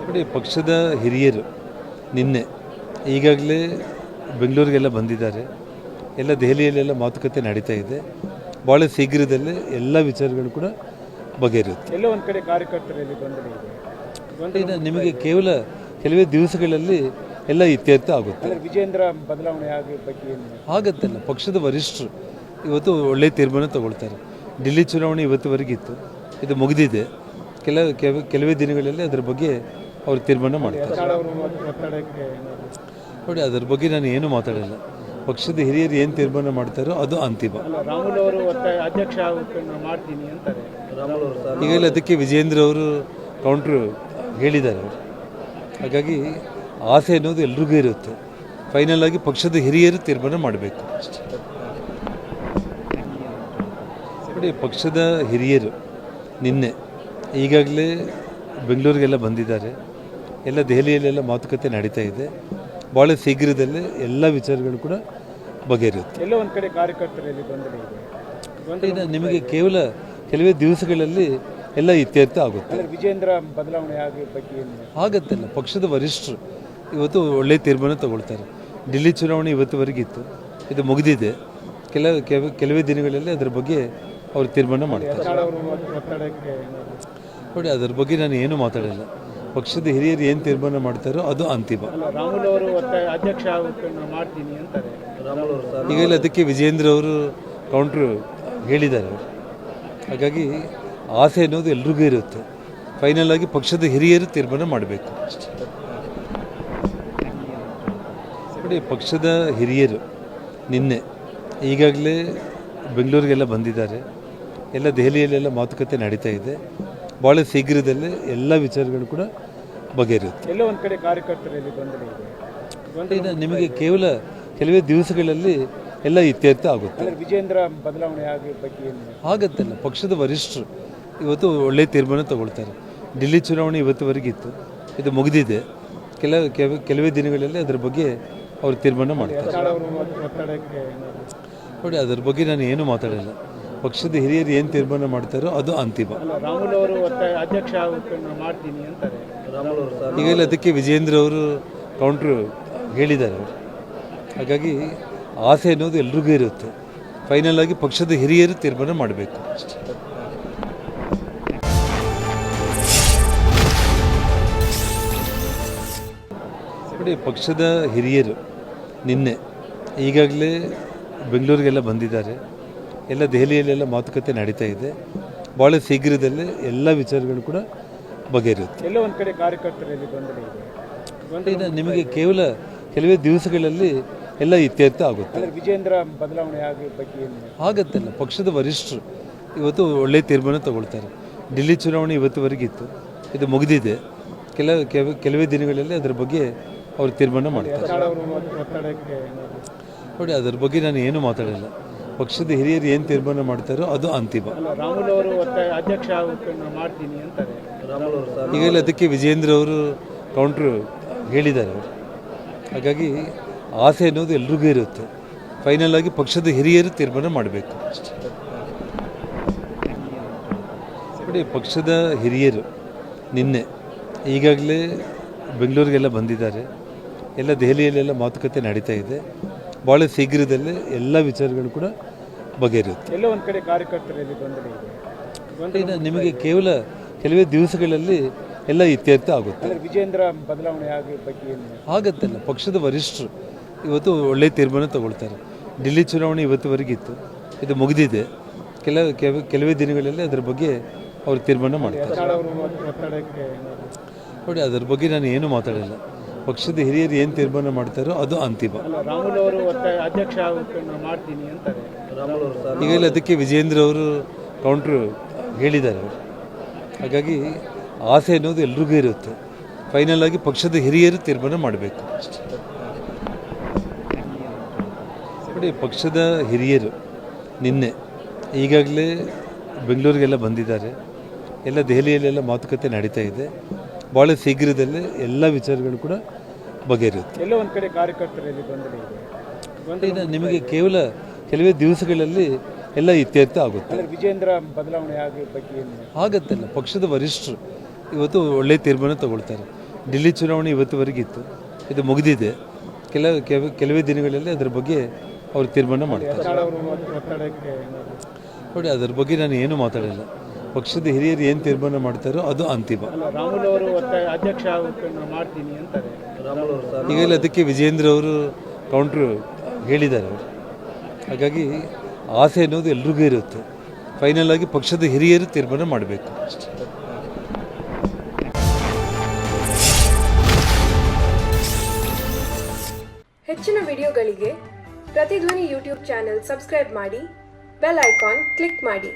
ನೋಡಿ, ಪಕ್ಷದ ಹಿರಿಯರು ನಿನ್ನೆ ಈಗಾಗಲೇ ಬೆಂಗಳೂರಿಗೆಲ್ಲ ಬಂದಿದ್ದಾರೆ. ಎಲ್ಲ ದೆಹಲಿಯಲ್ಲೆಲ್ಲ ಮಾತುಕತೆ ನಡೀತಾ ಇದೆ. ಭಾಳ ಶೀಘ್ರದಲ್ಲೇ ಎಲ್ಲ ವಿಚಾರಗಳು ಕೂಡ ಬಗೆಹರಿಯುತ್ತೆ. ಎಲ್ಲೋ ಒಂದು ಕಡೆ ಕಾರ್ಯಕರ್ತರಲ್ಲಿ ಗೊಂದಲ ಇದೆ. ಇನ್ನು ನಿಮಗೆ ಕೇವಲ ಕೆಲವೇ ದಿವಸಗಳಲ್ಲಿ ಎಲ್ಲ ಇತ್ಯರ್ಥ ಆಗುತ್ತೆ. ಅಂದರೆ ವಿಜೇಂದ್ರ ಬದಲಾವಣೆ ಆಗಿ ಬಗ್ಗೆ ಏನು ಆಗತ್ತಲ್ಲ, ಪಕ್ಷದ ವರಿಷ್ಠರು ಇವತ್ತು ಒಳ್ಳೆಯ ತೀರ್ಮಾನ ತಗೊಳ್ತಾರೆ. ఢిల్లీ ಚುನಾವಣೆ ಇವತ್ತುವರೆಗಿತ್ತು, ಇದು ಮುಗಿದಿದೆ. ಕೆಲವೇ ದಿನಗಳಲ್ಲಿ ಅದರ ಬಗ್ಗೆ ಅವರು ತೀರ್ಮಾನ ಮಾಡ್ತಾರೆ. ಅವರು ಒತ್ತಡಕ್ಕೆ ನೋಡಿ, ಅದರ ಬಗ್ಗೆ ನಾನು ಏನು ಮಾತಾಡಲ್ಲ. ಪಕ್ಷದ ಹಿರಿಯರು ಏನು ತೀರ್ಮಾನ ಮಾಡ್ತಾರೋ ಅದು ಅಂತಿಮ. ರಾಮುಲ್ ಅವರು ಅಧ್ಯಕ್ಷ ಮಾಡ್ತೀನಿ ಅಂತಾರೆ. ಈಗಲೇ ಅದಕ್ಕೆ ವಿಜೇಂದ್ರ ಅವರು ಕೌಂಟ್ರು ಹೇಳಿದ್ದಾರೆ ಅವರು. ಹಾಗಾಗಿ ಆಸೆ ಅನ್ನೋದು ಎಲ್ರಿಗೂ ಇರುತ್ತೆ. ಫೈನಲ್ ಆಗಿ ಪಕ್ಷದ ಹಿರಿಯರು ತೀರ್ಮಾನ ಮಾಡಬೇಕು ಅಷ್ಟೇ. ನೋಡಿ, ಪಕ್ಷದ ಹಿರಿಯರು ನಿನ್ನೆ ಈಗಾಗಲೇ ಬೆಂಗಳೂರಿಗೆಲ್ಲ ಬಂದಿದ್ದಾರೆ. ಎಲ್ಲ ದೆಹಲಿಯಲ್ಲೆಲ್ಲ ಮಾತುಕತೆ ನಡೀತಾ ಇದೆ. ಭಾಳ ಶೀಘ್ರದಲ್ಲೇ ಎಲ್ಲ ವಿಚಾರಗಳು ಕೂಡ ಬಗೆಹರಿಯುತ್ತೆ. ಎಲ್ಲೋ ಒಂದು ಕಡೆ ಕಾರ್ಯಕರ್ತರಲ್ಲಿ ಗೊಂದಲ ಇದೆ. ಇನ್ನು ನಿಮಗೆ ಕೇವಲ ಕೆಲವೇ ದಿವಸಗಳಲ್ಲಿ ಎಲ್ಲ ಇತ್ಯರ್ಥ ಆಗುತ್ತೆ. ಅಂದರೆ ವಿಜೇಂದ್ರ ಬದಲಾವಣೆ ಆಗಿ ಬಗ್ಗೆ ಏನು ಆಗತ್ತಲ್ಲ, ಪಕ್ಷದ ವರಿಷ್ಠರು ಇವತ್ತು ಒಳ್ಳೆಯ ತೀರ್ಮಾನ ತಗೊಳ್ತಾರೆ. ఢిల్లీ ಚುನಾವಣೆ ಇವತ್ತುವರೆಗಿತ್ತು, ಇದು ಮುಗಿದಿದೆ. ಕೆಲವೇ ದಿನಗಳಲ್ಲಿ ಅದರ ಬಗ್ಗೆ ಅವರು ತೀರ್ಮಾನ ಮಾಡ್ತಾರೆ. ಅವರು ಒತ್ತಡಕ್ಕೆ ನೋಡಿ, ಅದರ ಬಗ್ಗೆ ನಾನು ಏನು ಮಾತಾಡಲ್ಲ. ಪಕ್ಷದ ಹಿರಿಯರು ಏನು ತೀರ್ಮಾನ ಮಾಡ್ತಾರೋ ಅದು ಅಂತಿಮ. ರಾಮುಲ್ ಅವರು ಅಧ್ಯಕ್ಷ ಮಾಡ್ತೀನಿ ಅಂತಾರೆ. ಈಗಲೇ ಅದಕ್ಕೆ ವಿಜೇಂದ್ರ ಅವರು ಕೌಂಟ್ರು ಹೇಳಿದ್ದಾರೆ ಅವರು. ಹಾಗಾಗಿ ಆಸೆ ಅನ್ನೋದು ಎಲ್ರಿಗೂ ಇರುತ್ತೆ. ಫೈನಲ್ ಆಗಿ ಪಕ್ಷದ ಹಿರಿಯರು ತೀರ್ಮಾನ ಮಾಡಬೇಕು ಅಷ್ಟೇ. ನೋಡಿ, ಪಕ್ಷದ ಹಿರಿಯರು ನಿನ್ನೆ ಈಗಾಗಲೇ ಬೆಂಗಳೂರಿಗೆಲ್ಲ ಬಂದಿದ್ದಾರೆ. ಎಲ್ಲ ದೆಹಲಿಯಲ್ಲೆಲ್ಲ ಮಾತುಕತೆ ನಡೀತಾ ಇದೆ. ಭಾಳ ಶೀಘ್ರದಲ್ಲೇ ಎಲ್ಲ ವಿಚಾರಗಳು ಕೂಡ ಬಗೆಹರಿಯುತ್ತೆ. ಎಲ್ಲೋ ಒಂದು ಕಡೆ ಕಾರ್ಯಕರ್ತರಲ್ಲಿ ಗೊಂದಲ ಇದೆ. ಇನ್ನು ನಿಮಗೆ ಕೇವಲ ಕೆಲವೇ ದಿವಸಗಳಲ್ಲಿ ಎಲ್ಲ ಇತ್ಯರ್ಥ ಆಗುತ್ತೆ. ಅಂದರೆ ವಿಜೇಂದ್ರ ಬದಲಾವಣೆ ಆಗಿ ಬಗ್ಗೆ ಏನು ಆಗತ್ತಲ್ಲ, ಪಕ್ಷದ ವರಿಷ್ಠರು ಇವತ್ತು ಒಳ್ಳೆಯ ತೀರ್ಮಾನ ತಗೊಳ್ತಾರೆ. ఢిల్లీ ಚುನಾವಣೆ ಇವತ್ತುವರೆಗಿತ್ತು, ಇದು ಮುಗಿದಿದೆ. ಕೆಲವೇ ದಿನಗಳಲ್ಲಿ ಅದರ ಬಗ್ಗೆ ಅವರು ತೀರ್ಮಾನ ಮಾಡ್ತಾರೆ. ಅವರು ಒತ್ತಡಕ್ಕೆ ನೋಡಿ, ಅದರ ಬಗ್ಗೆ ನಾನು ಏನು ಮಾತಾಡಲ್ಲ. ಪಕ್ಷದ ಹಿರಿಯರು ಏನು ತೀರ್ಮಾನ ಮಾಡ್ತಾರೋ ಅದು ಅಂತಿಮ. ರಾಮುಲ್ ಅವರು ಅಧ್ಯಕ್ಷ ಮಾಡ್ತೀನಿ ಅಂತಾರೆ. ಈಗಲೇ ಅದಕ್ಕೆ ವಿಜೇಂದ್ರ ಅವರು ಕೌಂಟ್ರು ಹೇಳಿದ್ದಾರೆ ಅವರು. ಹಾಗಾಗಿ ಆಸೆ ಅನ್ನೋದು ಎಲ್ರಿಗೂ ಇರುತ್ತೆ. ಫೈನಲ್ ಆಗಿ ಪಕ್ಷದ ಹಿರಿಯರು ತೀರ್ಮಾನ ಮಾಡಬೇಕು ಅಷ್ಟೇ. ನೋಡಿ, ಪಕ್ಷದ ಹಿರಿಯರು ನಿನ್ನೆ ಈಗಾಗಲೇ ಬೆಂಗಳೂರಿಗೆಲ್ಲ ಬಂದಿದ್ದಾರೆ. ಎಲ್ಲ ದೆಹಲಿಯಲ್ಲೆಲ್ಲ ಮಾತುಕತೆ ನಡೀತಾ ಇದೆ. ಭಾಳ ಶೀಘ್ರದಲ್ಲೇ ಎಲ್ಲ ವಿಚಾರಗಳು ಕೂಡ ಬಗೆಹರಿಯುತ್ತೆ. ಎಲ್ಲೋ ಒಂದು ಕಡೆ ಕಾರ್ಯಕರ್ತರಲ್ಲಿ ಗೊಂದಲ ಇದೆ. ಇನ್ನು ನಿಮಗೆ ಕೇವಲ ಕೆಲವೇ ದಿವಸಗಳಲ್ಲಿ ಎಲ್ಲ ಇತ್ಯರ್ಥ ಆಗುತ್ತೆ. ಅಂದರೆ ವಿಜೇಂದ್ರ ಬದಲಾವಣೆ ಆಗಿ ಬಗ್ಗೆ ಏನು ಆಗತ್ತಲ್ಲ, ಪಕ್ಷದ ವರಿಷ್ಠರು ಇವತ್ತು ಒಳ್ಳೆಯ ತೀರ್ಮಾನ ತಗೊಳ್ತಾರೆ. ఢిల్లీ ಚುನಾವಣೆ ಇವತ್ತುವರೆಗಿತ್ತು, ಇದು ಮುಗಿದಿದೆ. ಕೆಲವೇ ದಿನಗಳಲ್ಲಿ ಅದರ ಬಗ್ಗೆ ಅವರು ತೀರ್ಮಾನ ಮಾಡ್ತಾರೆ. ಅವರು ಒತ್ತಡಕ್ಕೆ ನೋಡಿ, ಅದರ ಬಗ್ಗೆ ನಾನು ಏನು ಮಾತಾಡಲ್ಲ. ಪಕ್ಷದ ಹಿರಿಯರು ಏನು ತೀರ್ಮಾನ ಮಾಡ್ತಾರೋ ಅದು ಅಂತಿಮ. ರಾಮುಲ್ ಅವರು ಅಧ್ಯಕ್ಷ ಮಾಡ್ತೀನಿ ಅಂತಾರೆ. ಈಗಲೇ ಅದಕ್ಕೆ ವಿಜೇಂದ್ರ ಅವರು ಕೌಂಟ್ರು ಹೇಳಿದ್ದಾರೆ ಅವರು. ಹಾಗಾಗಿ ಆಸೆ ಅನ್ನೋದು ಎಲ್ರಿಗೂ ಇರುತ್ತೆ. ಫೈನಲ್ ಆಗಿ ಪಕ್ಷದ ಹಿರಿಯರು ತೀರ್ಮಾನ ಮಾಡಬೇಕು ಅಷ್ಟೇ. ನೋಡಿ, ಪಕ್ಷದ ಹಿರಿಯರು ನಿನ್ನೆ ಈಗಾಗಲೇ ಬೆಂಗಳೂರಿಗೆಲ್ಲ ಬಂದಿದ್ದಾರೆ. ಎಲ್ಲ ದೆಹಲಿಯಲ್ಲೆಲ್ಲ ಮಾತುಕತೆ ನಡೀತಾ ಇದೆ. ಭಾಳ ಶೀಘ್ರದಲ್ಲೇ ಎಲ್ಲ ವಿಚಾರಗಳು ಕೂಡ ಬಗೆಹರಿಯುತ್ತೆ. ಎಲ್ಲೋ ಒಂದು ಕಡೆ ಕಾರ್ಯಕರ್ತರಲ್ಲಿ ಗೊಂದಲ ಇದೆ. ಇನ್ನು ನಿಮಗೆ ಕೇವಲ ಕೆಲವೇ ದಿವಸಗಳಲ್ಲಿ ಎಲ್ಲ ಇತ್ಯರ್ಥ ಆಗುತ್ತೆ. ಅಂದರೆ ವಿಜೇಂದ್ರ ಬದಲಾವಣೆ ಆಗಿ ಬಗ್ಗೆ ಏನು ಆಗತ್ತಲ್ಲ, ಪಕ್ಷದ ವರಿಷ್ಠರು ಇವತ್ತು ಒಳ್ಳೆಯ ತೀರ್ಮಾನ ತಗೊಳ್ತಾರೆ. ఢిల్లీ ಚುನಾವಣೆ ಇವತ್ತುವರೆಗಿತ್ತು, ಇದು ಮುಗಿದಿದೆ. ಕೆಲವೇ ದಿನಗಳಲ್ಲಿ ಅದರ ಬಗ್ಗೆ ಅವರು ತೀರ್ಮಾನ ಮಾಡ್ತಾರೆ. ಅವರು ಒತ್ತಡಕ್ಕೆ ನೋಡಿ, ಅದರ ಬಗ್ಗೆ ನಾನು ಏನು ಮಾತಾಡಲ್ಲ. ಪಕ್ಷದ ಹಿರಿಯರು ಏನು ತೀರ್ಮಾನ ಮಾಡ್ತಾರೋ ಅದು ಅಂತಿಮ. ರಾಮುಲ್ ಅವರು ಅಧ್ಯಕ್ಷ ಮಾಡ್ತೀನಿ ಅಂತಾರೆ. ಈಗಲೇ ಅದಕ್ಕೆ ವಿಜೇಂದ್ರ ಅವರು ಕೌಂಟ್ರು ಹೇಳಿದ್ದಾರೆ ಅವರು. ಹಾಗಾಗಿ ಆಸೆ ಅನ್ನೋದು ಎಲ್ರಿಗೂ ಇರುತ್ತೆ. ಫೈನಲ್ ಆಗಿ ಪಕ್ಷದ ಹಿರಿಯರು ತೀರ್ಮಾನ ಮಾಡಬೇಕು ಅಷ್ಟೇ. ನೋಡಿ, ಪಕ್ಷದ ಹಿರಿಯರು ನಿನ್ನೆ ಈಗಾಗಲೇ ಬೆಂಗಳೂರಿಗೆಲ್ಲ ಬಂದಿದ್ದಾರೆ. ಎಲ್ಲ ದೆಹಲಿಯಲ್ಲೆಲ್ಲ ಮಾತುಕತೆ ನಡೀತಾ ಇದೆ. ಭಾಳ ಶೀಘ್ರದಲ್ಲೇ ಎಲ್ಲ ವಿಚಾರಗಳು ಕೂಡ ಬಗೆಹರಿಯುತ್ತೆ. ಎಲ್ಲೋ ಒಂದು ಕಡೆ ಕಾರ್ಯಕರ್ತರಲ್ಲಿ ಗೊಂದಲ ಇದೆ. ಇನ್ನು ನಿಮಗೆ ಕೇವಲ ಕೆಲವೇ ದಿವಸಗಳಲ್ಲಿ ಎಲ್ಲ ಇತ್ಯರ್ಥ ಆಗುತ್ತೆ. ಅಂದರೆ ವಿಜೇಂದ್ರ ಬದಲಾವಣೆ ಆಗಿ ಬಗ್ಗೆ ಏನು ಆಗತ್ತಲ್ಲ, ಪಕ್ಷದ ವರಿಷ್ಠರು ಇವತ್ತು ಒಳ್ಳೆಯ ತೀರ್ಮಾನ ತಗೊಳ್ತಾರೆ. ఢిల్లీ ಚುನಾವಣೆ ಇವತ್ತುವರೆಗೆ ಇತ್ತು, ಇದು ಮುಗಿದಿದೆ. ಕೆಲವೇ ದಿನಗಳಲ್ಲಿ ಅದರ ಬಗ್ಗೆ ಅವರು ತೀರ್ಮಾನ ಮಾಡ್ತಾರೆ. ಒತ್ತಡಕ್ಕೆ ನೋಡಿ, ಅದರ ಬಗ್ಗೆ ನಾನು ಏನು ಮಾತಾಡಿಲ್ಲ. ಪಕ್ಷದ ಹಿರಿಯರು ಏನು ತೀರ್ಮಾನ ಮಾಡ್ತಾರೋ ಅದು ಅಂತಿಮ. ರಾಮುಲ್ ಅವರು ಅಧ್ಯಕ್ಷ ಮಾಡ್ತೀನಿ ಅಂತಾರೆ. ಈಗಲೇ ಅದಕ್ಕೆ ವಿಜೇಂದ್ರ ಅವರು ಕೌಂಟ್ರು ಹೇಳಿದ್ದಾರೆ ಅವರು. ಹಾಗಾಗಿ ಆಸೆ ಅನ್ನೋದು ಎಲ್ರಿಗೂ ಇರುತ್ತೆ. ಫೈನಲ್ ಆಗಿ ಪಕ್ಷದ ಹಿರಿಯರು ತೀರ್ಮಾನ ಮಾಡಬೇಕು ಅಷ್ಟೇ. ಹೆಚ್ಚಿನ ವಿಡಿಯೋಗಳಿಗೆ ಪ್ರತಿಧ್ವನಿ ಯೂಟ್ಯೂಬ್ ಚಾನೆಲ್ ಸಬ್ಸ್ಕ್ರೈಬ್ ಮಾಡಿ, ಬೆಲ್ ಐಕಾನ್ ಕ್ಲಿಕ್ ಮಾಡಿ.